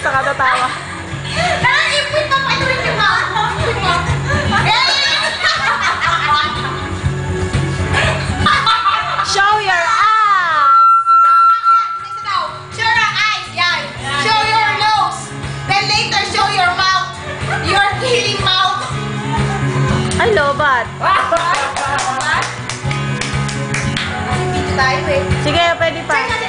sa katatawa. Nakakipit na pa ito rin yung mouth. Show your ass! Show your eyes, yan. Show your nose. Then later, show your mouth. Your killing mouth. Ay, lobat. Dito tayo eh. Sige, pwede pa.